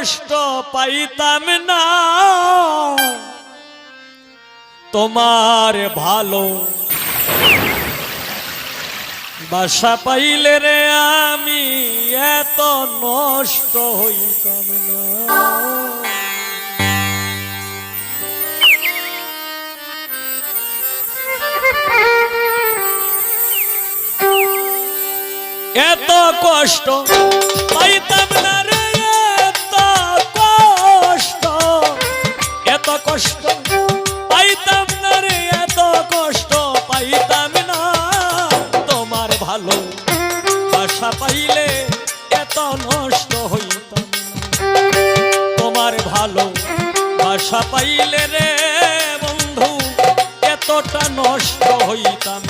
কষ্ট পাইতাম না তোমার ভালো বাসা পাইলে রে আমি এত নষ্ট হইতাম না। এত কষ্ট পাইতাম না রে, এত কষ্ট, এত কষ্ট পাইতাম না রে, এত কষ্ট পাইতাম না তোমার ভালো বাসা পাইলে এত নষ্ট হইতাম তোমার ভালো বাসা পাইলে রে বন্ধু এতটা নষ্ট হইতাম।